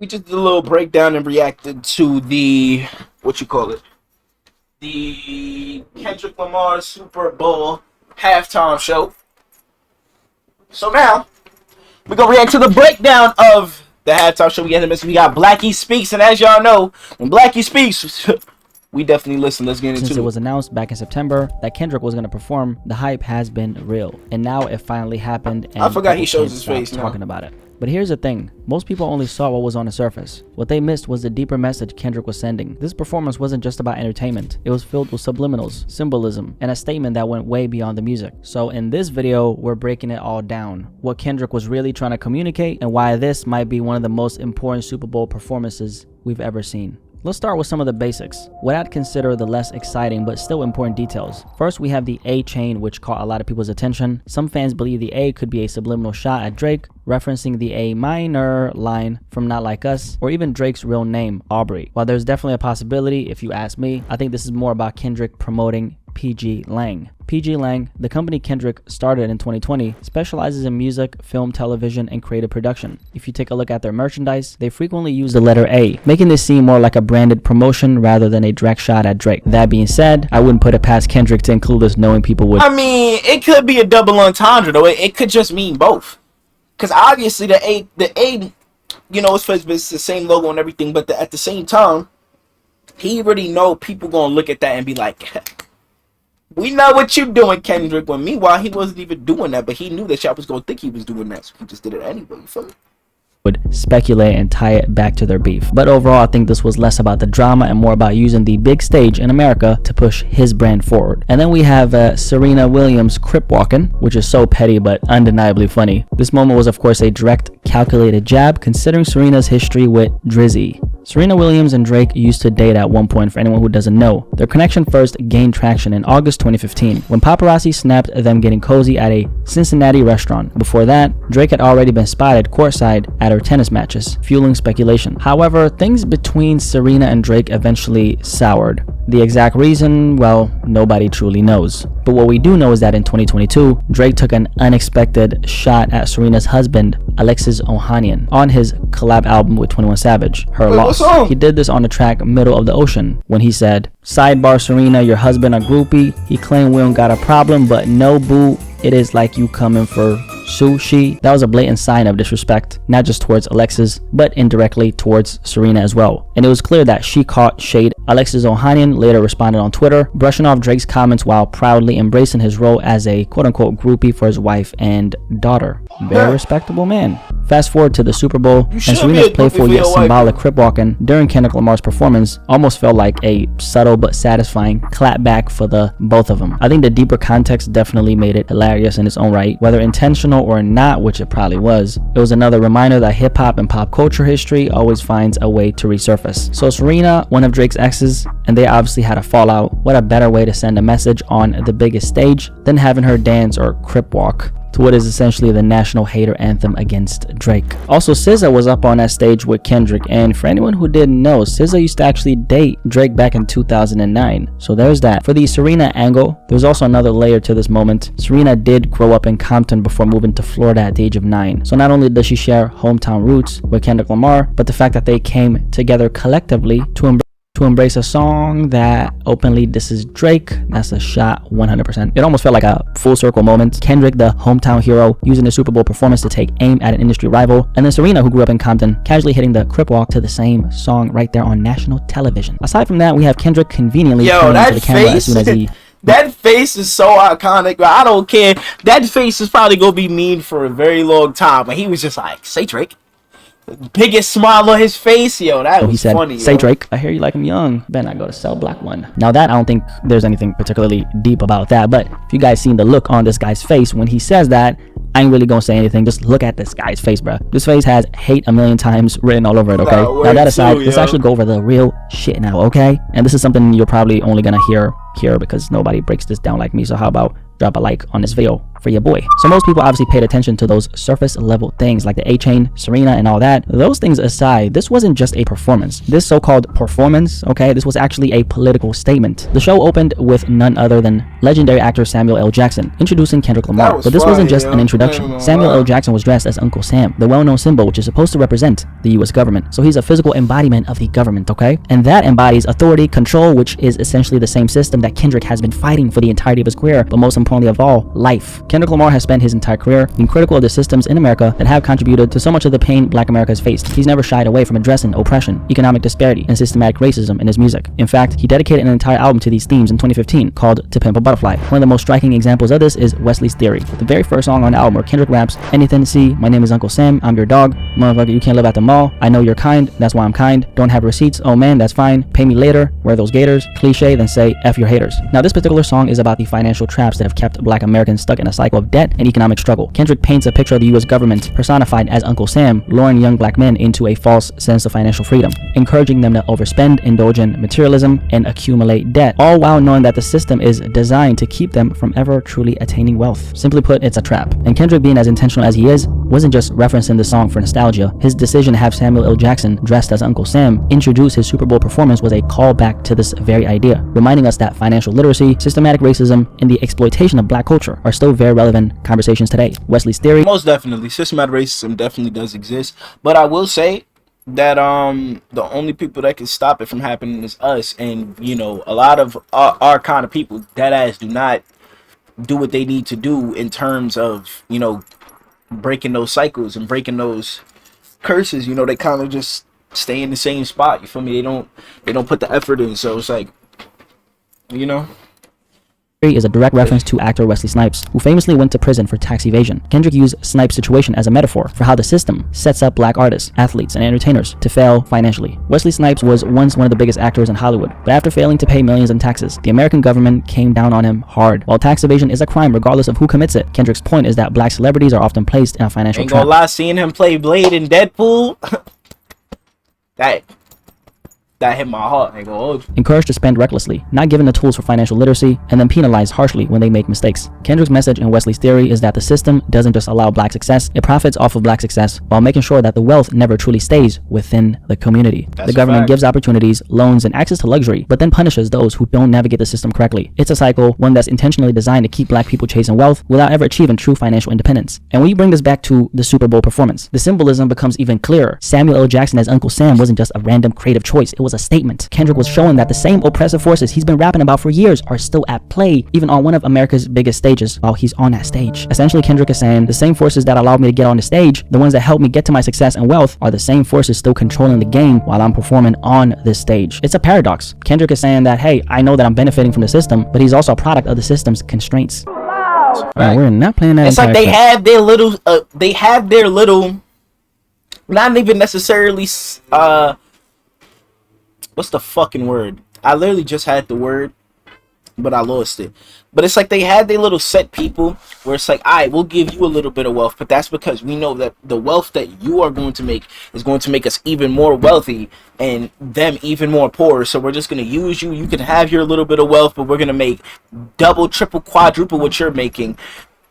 We just did a little breakdown and reacted to the the Kendrick Lamar Super Bowl halftime show. So now we're gonna react to the breakdown of the halftime show. We got Blackie Speaks, and as y'all know, when Blackie speaks, we definitely listen. Let's get into it. Since it was announced back in September that Kendrick was going to perform, the hype has been real, and now it finally happened. And I forgot he shows his face now. Talking about it. But here's the thing, most people only saw what was on the surface. What they missed was the deeper message Kendrick was sending. This performance wasn't just about entertainment. It was filled with subliminals, symbolism, and a statement that went way beyond the music. So in this video, we're breaking it all down. What Kendrick was really trying to communicate, and why this might be one of the most important Super Bowl performances we've ever seen. Let's start with some of the basics, what I'd consider the less exciting but still important details. First, we have the A chain, which caught a lot of people's attention. Some fans believe the A could be a subliminal shot at Drake, referencing the A minor line from Not Like Us, or even Drake's real name, Aubrey. While there's definitely a possibility, if you ask me, I think this is more about Kendrick promoting PG Lang. PG Lang, the company Kendrick started in 2020, specializes in music, film, television, and creative production. If you take a look at their merchandise, they frequently use the letter A, making this seem more like a branded promotion rather than a direct shot at Drake. That being said, I wouldn't put it past Kendrick to include this, knowing people would. I mean, it could be a double entendre though. It could just mean both. Because obviously the A, you know, it's the same logo and everything, but at the same time, he already know people gonna look at that and be like, we know what you doing, Kendrick. When meanwhile, he wasn't even doing that, but he knew that y'all was gonna think he was doing that, so he just did it anyway. You feel me? Would speculate and tie it back to their beef. But overall, I think this was less about the drama and more about using the big stage in America to push his brand forward. And then we have Serena Williams crip walking, which is so petty but undeniably funny. This moment was of course a direct, calculated jab, considering Serena's history with Drizzy. Serena Williams and Drake used to date at one point, for anyone who doesn't know. Their connection first gained traction in August 2015, when paparazzi snapped them getting cozy at a Cincinnati restaurant. Before that, Drake had already been spotted courtside at her tennis matches, fueling speculation. However, things between Serena and Drake eventually soured. The exact reason, well, nobody truly knows. But what we do know is that in 2022, Drake took an unexpected shot at Serena's husband, Alexis Ohanian, on his collab album with 21 Savage, Her Loss. He did this on the track Middle of the Ocean, when he said, "Sidebar Serena, your husband a groupie. He claimed we don't got a problem, but no boo, it is like you coming for sushi." That was a blatant sign of disrespect, not just towards Alexis, but indirectly towards Serena as well. And it was clear that she caught shade. Alexis Ohanian later responded on Twitter, brushing off Drake's comments while proudly embracing his role as a quote-unquote groupie for his wife and daughter. Very respectable man. Fast forward to the Super Bowl, and Serena's playful yet symbolic crip walking during Kendrick Lamar's performance almost felt like a subtle but satisfying clapback for the both of them. I think the deeper context definitely made it hilarious in its own right, whether intentional or not, which it probably was. It was another reminder that hip-hop and pop culture history always finds a way to resurface. So Serena, one of Drake's exes, and they obviously had a fallout. What a better way to send a message on the biggest stage than having her dance or crip walk to what is essentially the national hater anthem against Drake. Also, SZA was up on that stage with Kendrick, and for anyone who didn't know, SZA used to actually date Drake back in 2009. So there's that. For the Serena angle, there's also another layer to this moment. Serena did grow up in Compton before moving to Florida at the age of 9. So not only does she share hometown roots with Kendrick Lamar, but the fact that they came together collectively to embrace a song that openly disses Drake, that's a shot 100%. It almost felt like a full circle moment. Kendrick, the hometown hero, using the Super Bowl performance to take aim at an industry rival, and then Serena, who grew up in Compton, casually hitting the crip walk to the same song right there on national television. Aside from that, we have Kendrick conveniently turning to the camera as soon as he... That face is so iconic, I don't care. That face is probably gonna be mean for a very long time, but he was just like, say Drake. Biggest smile on his face, yo. That was funny. Say Drake, I hear you like him young. Better not go to Cell Block 1. Now that, I don't think there's anything particularly deep about that, but if you guys seen the look on this guy's face when he says that, I ain't really gonna say anything. Just look at this guy's face, bro. This face has hate a million times written all over it, okay? Now that aside, let's actually go over the real shit now, okay? And this is something you're probably only gonna hear here because nobody breaks this down like me, so how about drop a like on this video for your boy. So most people obviously paid attention to those surface level things like the A Chain, Serena, and all that. Those things aside, this wasn't just a performance. This so-called performance, okay, this was actually a political statement. The show opened with none other than legendary actor Samuel L. Jackson introducing Kendrick Lamar. But this wasn't just an introduction. Samuel L. Jackson was dressed as Uncle Sam, the well-known symbol which is supposed to represent the US government. So he's a physical embodiment of the government, okay? And that embodies authority, control, which is essentially the same system that Kendrick has been fighting for the entirety of his career, but most importantly of all, life. Kendrick Lamar has spent his entire career being critical of the systems in America that have contributed to so much of the pain Black America has faced. He's never shied away from addressing oppression, economic disparity, and systematic racism in his music. In fact, he dedicated an entire album to these themes in 2015 called To Pimp a Butterfly. One of the most striking examples of this is Wesley's Theory, the very first song on the album where Kendrick raps, "Anything to see, my name is Uncle Sam, I'm your dog, motherfucker, you can't live at the mall, I know you're kind, that's why I'm kind, don't have receipts, oh man, that's fine, pay me later, wear those gators, cliche, then say F your haters." Now this particular song is about the financial traps that have kept Black Americans stuck in a cycle of debt and economic struggle. Kendrick paints a picture of the US government personified as Uncle Sam, luring young Black men into a false sense of financial freedom, encouraging them to overspend, indulge in materialism, and accumulate debt, all while knowing that the system is designed to keep them from ever truly attaining wealth. Simply put, it's a trap. And Kendrick, being as intentional as he is, wasn't just referencing the song for nostalgia. His decision to have Samuel L. Jackson, dressed as Uncle Sam, introduce his Super Bowl performance was a callback to this very idea, reminding us that financial literacy, systematic racism, and the exploitation of Black culture are still very relevant conversations today. Wesley's Theory. Most definitely, systematic racism definitely does exist, but I will say that the only people that can stop it from happening is us, and you know, a lot of our kind of people that ass do not do what they need to do in terms of, you know, breaking those cycles and breaking those curses. You know, they kind of just stay in the same spot. You feel me? They don't put the effort in. So it's like, you know. Is a direct reference to actor Wesley Snipes, who famously went to prison for tax evasion. Kendrick used Snipes' situation as a metaphor for how the system sets up Black artists, athletes, and entertainers to fail financially. Wesley Snipes was once one of the biggest actors in Hollywood, but after failing to pay millions in taxes, the American government came down on him hard. While tax evasion is a crime regardless of who commits it, Kendrick's point is that Black celebrities are often placed in a financial Ain't trap. gonna lie, seeing him play Blade in Deadpool, that hit my heart. I ain't gonna hold you. Encouraged to spend recklessly, not given the tools for financial literacy, and then penalized harshly when they make mistakes. Kendrick's message in Wesley's Theory is that the system doesn't just allow Black success, it profits off of Black success while making sure that the wealth never truly stays within the community. That's the government fact. gives opportunities, loans, and access to luxury, but then punishes those who don't navigate the system correctly. It's a cycle, one that's intentionally designed to keep Black people chasing wealth without ever achieving true financial independence. And when you bring this back to the Super Bowl performance, the symbolism becomes even clearer. Samuel L. Jackson as Uncle Sam wasn't just a random creative choice, it was a statement. Kendrick was showing that the same oppressive forces he's been rapping about for years are still at play, even on one of America's biggest stages while he's on that stage. Essentially, Kendrick is saying the same forces that allowed me to get on the stage, the ones that helped me get to my success and wealth, are the same forces still controlling the game while I'm performing on this stage. It's a paradox. Kendrick is saying that, hey, I know that I'm benefiting from the system, but he's also a product of the system's constraints. Right, we're not playing that. It's like they have their little, not even necessarily, what's the fucking word? I literally just had the word, but I lost it. But it's like they had their little set people where it's like, all right, we'll give you a little bit of wealth, but that's because we know that the wealth that you are going to make is going to make us even more wealthy and them even more poor. So we're just going to use you. You can have your little bit of wealth, but we're going to make double, triple, quadruple what you're making.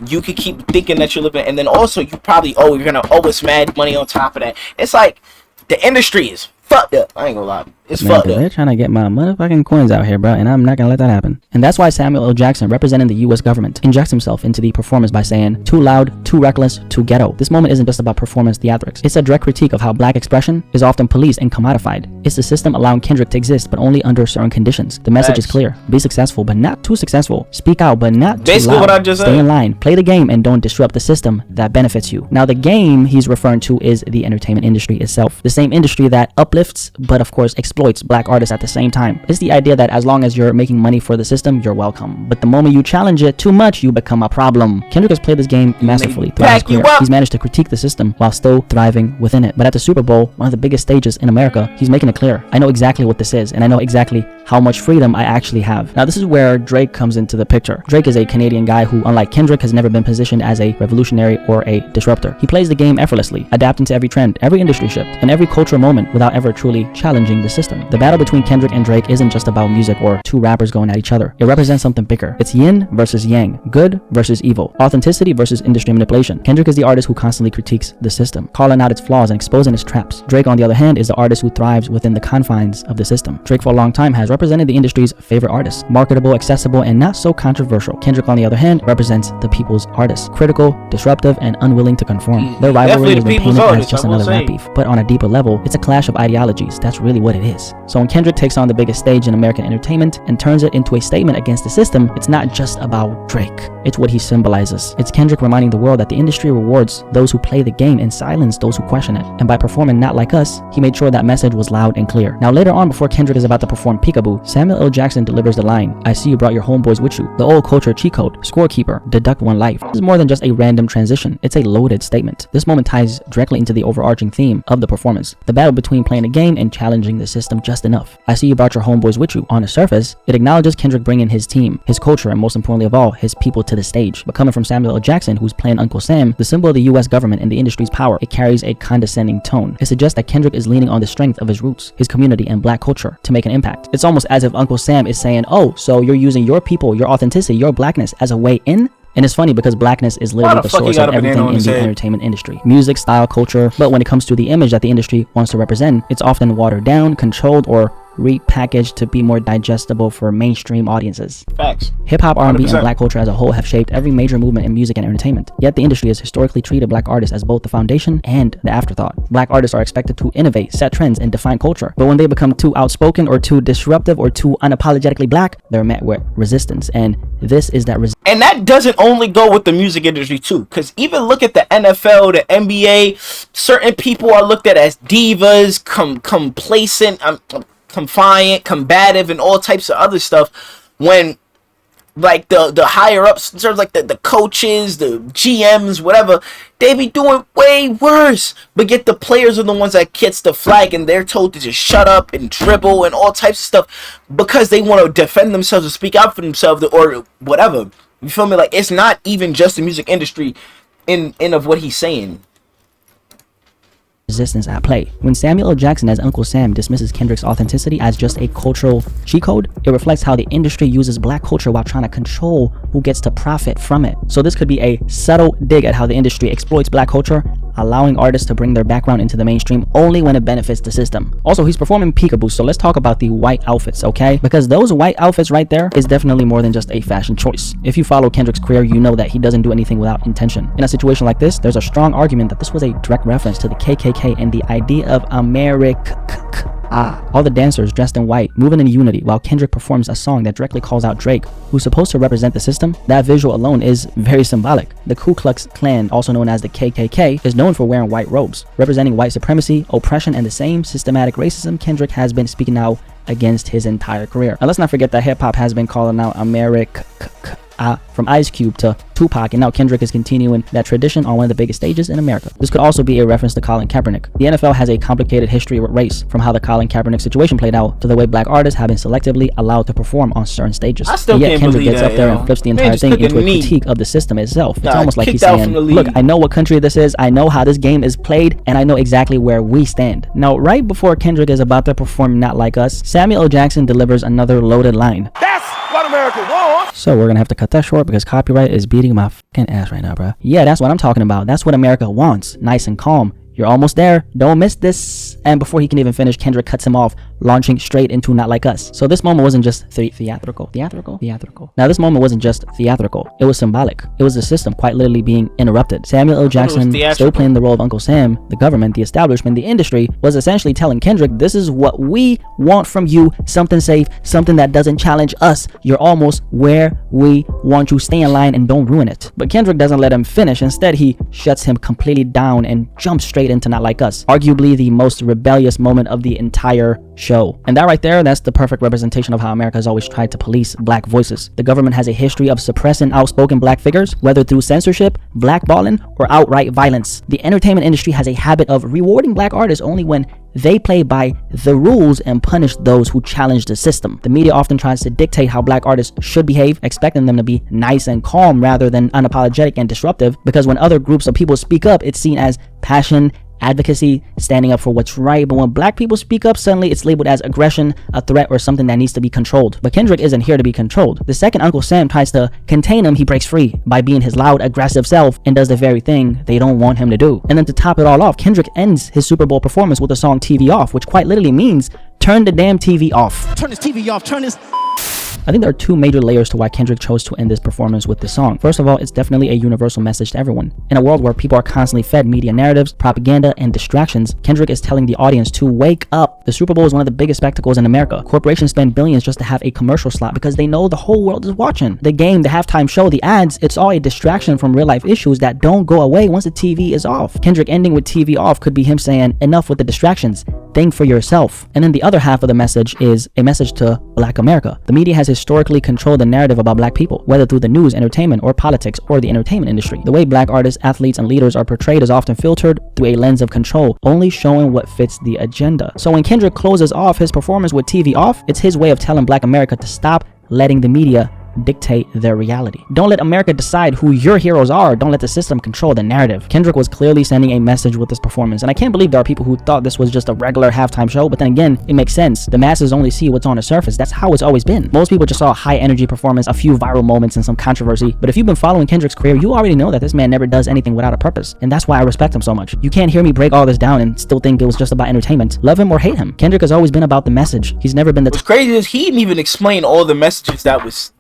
You could keep thinking that you're living, and then also you probably you're going to owe us mad money on top of that. It's like the industry is fucked up. I ain't gonna lie. It's fucked up. They're trying to get my motherfucking coins out here, bro, and I'm not gonna let that happen. And that's why Samuel L. Jackson, representing the US government, injects himself into the performance by saying, too loud, too reckless, too ghetto. This moment isn't just about performance theatrics. It's a direct critique of how Black expression is often policed and commodified. It's the system allowing Kendrick to exist, but only under certain conditions. The message is clear. Be successful, but not too successful. Speak out, but not too basically loud. What I just Stay said. in line. Play the game and don't disrupt the system that benefits you. Now, the game he's referring to is the entertainment industry itself. The same industry that uplifts, but of course exploits Black artists at the same time. It's the idea that as long as you're making money for the system, you're welcome. But the moment you challenge it too much, you become a problem. Kendrick has played this game masterfully throughout his career. He's managed to critique the system while still thriving within it. But at the Super Bowl, one of the biggest stages in America, he's making it clear. I know exactly what this is, and I know exactly how much freedom I actually have. Now, this is where Drake comes into the picture. Drake is a Canadian guy who, unlike Kendrick, has never been positioned as a revolutionary or a disruptor. He plays the game effortlessly, adapting to every trend, every industry shift, and every cultural moment without ever truly challenging the system. system. The battle between Kendrick and Drake isn't just about music or two rappers going at each other. It represents something bigger. It's yin versus yang, good versus evil, authenticity versus industry manipulation. Kendrick is the artist who constantly critiques the system, calling out its flaws and exposing its traps. Drake, on the other hand, is the artist who thrives within the confines of the system. Drake for a long time has represented the industry's favorite artist, marketable, accessible, and not so controversial. Kendrick, on the other hand, represents the people's artist, critical, disruptive, and unwilling to conform. Their rivalry has been painted as just another rap beef, but on a deeper level, it's a clash of ideologies. That's really what it is. So when Kendrick takes on the biggest stage in American entertainment and turns it into a statement against the system, it's not just about Drake. It's what he symbolizes. It's Kendrick reminding the world that the industry rewards those who play the game and silence those who question it. And by performing Not Like Us, he made sure that message was loud and clear. Now later on, before Kendrick is about to perform Peekaboo, Samuel L. Jackson delivers the line, "I see you brought your homeboys with you." The old culture cheat code, scorekeeper, deduct one life. This is more than just a random transition. It's a loaded statement. This moment ties directly into the overarching theme of the performance, the battle between playing a game and challenging the system just enough. "I see you brought your homeboys with you." On the surface, it acknowledges Kendrick bringing his team, his culture, and most importantly of all, his people to the stage. But coming from Samuel L. Jackson, who's playing Uncle Sam, the symbol of the US government and the industry's power, it carries a condescending tone. It suggests that Kendrick is leaning on the strength of his roots, his community, and black culture to make an impact. It's almost as if Uncle Sam is saying, "Oh, so you're using your people, your authenticity, your blackness as a way in?" And it's funny because blackness is literally the source of everything in the entertainment industry. Music, style, culture. But when it comes to the image that the industry wants to represent, it's often watered down, controlled, or repackaged to be more digestible for mainstream audiences. Facts. Hip-hop, R&B, and black culture as a whole have shaped every major movement in music and entertainment. Yet the industry has historically treated black artists as both the foundation and the afterthought. Black artists are expected to innovate, set trends, and define culture. But when they become too outspoken or too disruptive or too unapologetically black, they're met with resistance. And this is that resistance. And that doesn't only go with the music industry too, because even look at the NFL, the NBA, certain people are looked at as divas, complacent, compliant, combative, and all types of other stuff, when like the higher ups, in terms of like the coaches, the GMs, whatever, they be doing way worse. But yet the players are the ones that gets the flag, and they're told to just shut up and dribble and all types of stuff because they want to defend themselves or speak out for themselves or whatever. You feel me? Like, it's not even just the music industry in of what he's saying. Resistance at play. When Samuel L. Jackson as Uncle Sam dismisses Kendrick's authenticity as just a cultural cheat code, it reflects how the industry uses black culture while trying to control who gets to profit from it. So this could be a subtle dig at how the industry exploits black culture, allowing artists to bring their background into the mainstream only when it benefits the system. Also, he's performing Peekaboo, so let's talk about the white outfits, okay? Because those white outfits right there is definitely more than just a fashion choice. If you follow Kendrick's career, you know that he doesn't do anything without intention. In a situation like this, there's a strong argument that this was a direct reference to the KKK and the idea of America. All the dancers dressed in white, moving in unity, while Kendrick performs a song that directly calls out Drake, who's supposed to represent the system. That visual alone is very symbolic. The Ku Klux Klan, also known as the KKK, is known for wearing white robes, representing white supremacy, oppression, and the same systematic racism Kendrick has been speaking out against his entire career. Now let's not forget that hip-hop has been calling out America from Ice Cube to Tupac, and now Kendrick is continuing that tradition on one of the biggest stages in America. This could also be a reference to Colin Kaepernick. The NFL has a complicated history with race, from how the Colin Kaepernick situation played out to the way black artists have been selectively allowed to perform on certain stages. And yet Kendrick gets up there and flips the entire thing into a critique of the system itself. It's almost like he's saying, look, I know what country this is, I know how this game is played, and I know exactly where we stand. Now, right before Kendrick is about to perform Not Like Us, Samuel L. Jackson delivers another loaded line. That's what America wants! So we're gonna have to cut that short because copyright is beating my fucking ass right now, bro. Yeah, that's what I'm talking about. That's what America wants. Nice and calm. You're almost there. Don't miss this. And before he can even finish, Kendrick cuts him off, launching straight into Not Like Us. So this moment wasn't just theatrical. Now this moment wasn't just theatrical. It was symbolic. It was the system quite literally being interrupted. Samuel L. Jackson, still playing the role of Uncle Sam, the government, the establishment, the industry, was essentially telling Kendrick, this is what we want from you. Something safe, something that doesn't challenge us. You're almost where we want you. Stay in line and don't ruin it. But Kendrick doesn't let him finish. Instead, he shuts him completely down and jumps straight into Not Like Us, arguably the most rebellious moment of the entire show. And that right there, that's the perfect representation of how America has always tried to police black voices. The government has a history of suppressing outspoken black figures, whether through censorship, blackballing, or outright violence. The entertainment industry has a habit of rewarding black artists only when they play by the rules and punish those who challenge the system. The media often tries to dictate how black artists should behave, expecting them to be nice and calm rather than unapologetic and disruptive, because when other groups of people speak up, it's seen as passion advocacy, standing up for what's right. But when black people speak up, suddenly it's labeled as aggression, a threat, or something that needs to be controlled. But Kendrick isn't here to be controlled. The second Uncle Sam tries to contain him, he breaks free by being his loud, aggressive self and does the very thing they don't want him to do. And then to top it all off, Kendrick ends his Super Bowl performance with the song TV Off, which quite literally means turn the damn TV off. Turn this TV off, turn this. I think there are two major layers to why Kendrick chose to end this performance with this song. First of all, it's definitely a universal message to everyone. In a world where people are constantly fed media narratives, propaganda, and distractions, Kendrick is telling the audience to wake up. The Super Bowl is one of the biggest spectacles in America. Corporations spend billions just to have a commercial slot because they know the whole world is watching. The game, the halftime show, the ads, it's all a distraction from real life issues that don't go away once the TV is off. Kendrick ending with TV off could be him saying, enough with the distractions. Think for yourself. And then the other half of the message is a message to Black America. The media has historically controlled the narrative about black people, whether through the news, entertainment, or politics, or the entertainment industry. The way black artists, athletes, and leaders are portrayed is often filtered through a lens of control, only showing what fits the agenda. So when Kendrick closes off his performance with TV Off, it's his way of telling Black America to stop letting the media dictate their reality. Don't let America decide who your heroes are. Don't let the system control the narrative. Kendrick was clearly sending a message with this performance, and I can't believe there are people who thought this was just a regular halftime show, but then again, it makes sense. The masses only see what's on the surface. That's how it's always been. Most people just saw a high energy performance, a few viral moments, and some controversy, but if you've been following Kendrick's career, you already know that this man never does anything without a purpose, and that's why I respect him so much. You can't hear me break all this down and still think it was just about entertainment. Love him or hate him, Kendrick has always been about the message. He's never been the What's crazy is he didn't even explain all the messages that was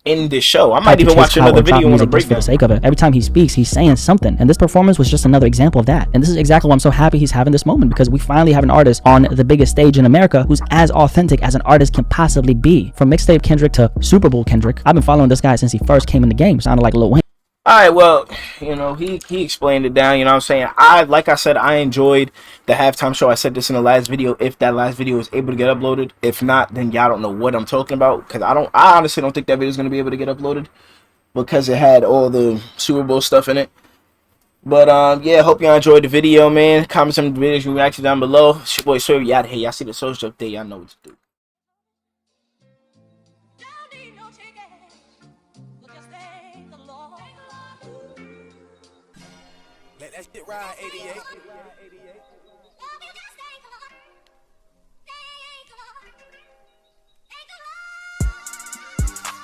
in this show. I might even watch another video on a breakdown. For the sake of it. Every time he speaks, he's saying something, and this performance was just another example of that. And this is exactly why I'm so happy he's having this moment, because we finally have an artist on the biggest stage in America who's as authentic as an artist can possibly be. From mixtape Kendrick to Super Bowl Kendrick, I've been following this guy since he first came in the game. Sounded like Lil Wayne. Alright, well, you know, he explained it down, you know what I'm saying? Like I said, I enjoyed the halftime show. I said this in the last video, if that last video is able to get uploaded. If not, then y'all don't know what I'm talking about, because I honestly don't think that video is going to be able to get uploaded, because it had all the Super Bowl stuff in it. But, yeah, hope y'all enjoyed the video, man. Comment some videos and reactions down below. It's your boy, Swerve. Y'all here. Y'all see the social update. Y'all know what to do. Let that shit ride, 88.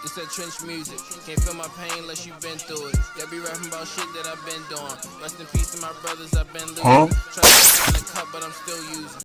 It's that trench music. Can't feel my pain unless you've been through it. Y'all be rapping about shit that I've been doing. Rest in peace to my brothers I've been losing. Try to find a cup, but I'm still using.